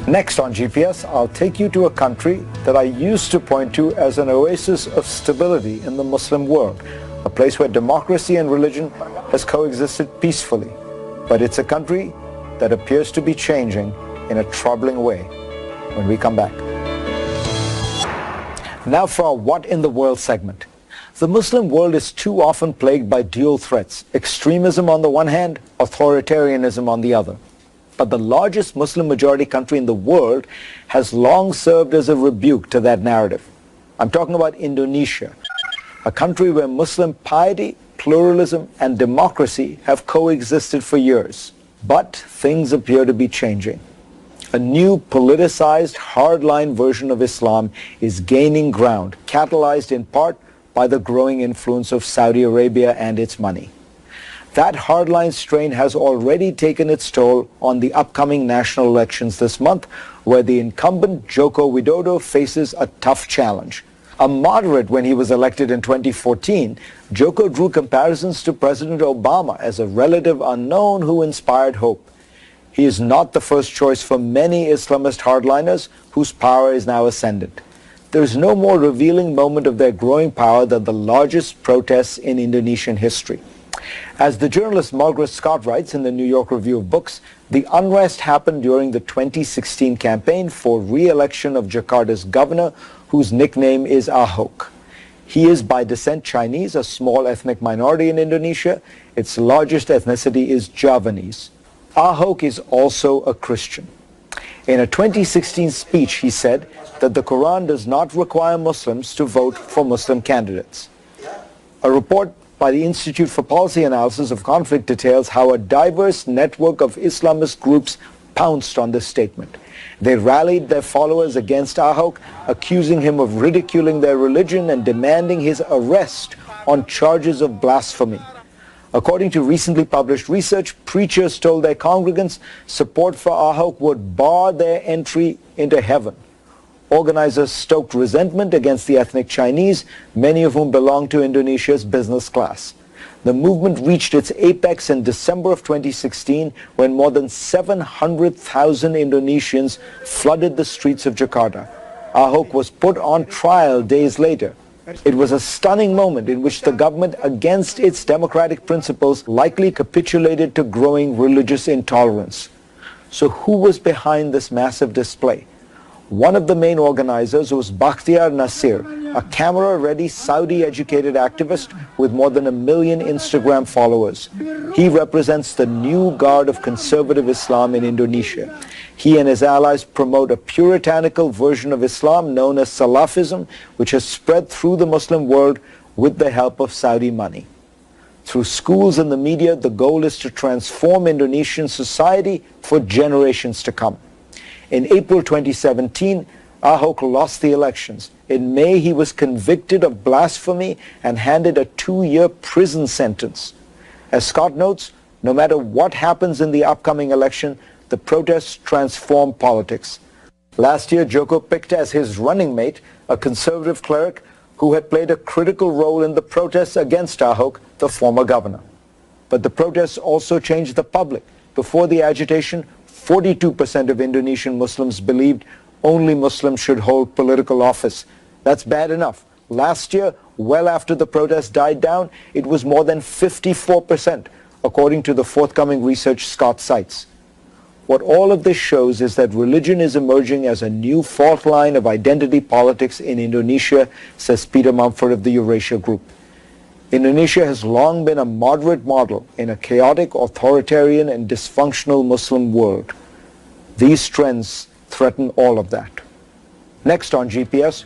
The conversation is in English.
Next on GPS, I'll take you to a country that I used to point to as an oasis of stability in the Muslim world, a place where democracy and religion has coexisted peacefully. But it's a country that appears to be changing in a troubling way. When we come back. Now for our What in the World segment. The Muslim world is too often plagued by dual threats, extremism on the one hand, authoritarianism on the other. But the largest Muslim majority country in the world has long served as a rebuke to that narrative. I'm talking about Indonesia, a country where Muslim piety, pluralism, and democracy have coexisted for years. But things appear to be changing. A new politicized, hardline version of Islam is gaining ground, catalyzed in part by the growing influence of Saudi Arabia and its money. That hardline strain has already taken its toll on the upcoming national elections this month, where the incumbent Joko Widodo faces a tough challenge. A moderate when he was elected in 2014, Joko drew comparisons to President Obama as a relative unknown who inspired hope. He is not the first choice for many Islamist hardliners whose power is now ascendant. There is no more revealing moment of their growing power than the largest protests in Indonesian history. As the journalist Margaret Scott writes in the New York Review of Books, the unrest happened during the 2016 campaign for re-election of Jakarta's governor, whose nickname is Ahok. He is by descent Chinese, a small ethnic minority in Indonesia. Its largest ethnicity is Javanese. Ahok is also a Christian. In a 2016 speech, he said that the Quran does not require Muslims to vote for Muslim candidates. A report by the Institute for Policy Analysis of Conflict details how a diverse network of Islamist groups pounced on this statement. They rallied their followers against Ahok, accusing him of ridiculing their religion and demanding his arrest on charges of blasphemy. According to recently published research, preachers told their congregants support for Ahok would bar their entry into heaven. Organizers stoked resentment against the ethnic Chinese, many of whom belong to Indonesia's business class. The movement reached its apex in December of 2016 when more than 700,000 Indonesians flooded the streets of Jakarta. Ahok was put on trial days later. It was a stunning moment in which the government, against its democratic principles, likely capitulated to growing religious intolerance. So who was behind this massive display? One of the main organizers was Bakhtiar Nasir, a camera-ready Saudi-educated activist with more than 1 million Instagram followers. He represents the new guard of conservative Islam in Indonesia. He and his allies promote a puritanical version of Islam known as Salafism, which has spread through the Muslim world with the help of Saudi money. Through schools and the media, the goal is to transform Indonesian society for generations to come. In April 2017, Ahok lost the elections. In May, he was convicted of blasphemy and handed a 2-year prison sentence. As Scott notes, no matter what happens in the upcoming election, the protests transform politics. Last year, Joko picked as his running mate a conservative cleric who had played a critical role in the protests against Ahok, the former governor. But the protests also changed the public. Before the agitation, 42% of Indonesian Muslims believed only Muslims should hold political office. That's bad enough. Last year, well after the protests died down, it was more than 54%, according to the forthcoming research Scott cites. What all of this shows is that religion is emerging as a new fault line of identity politics in Indonesia, says Peter Mumford of the Eurasia Group. Indonesia has long been a moderate model in a chaotic, authoritarian, and dysfunctional Muslim world. These trends threaten all of that. Next on GPS,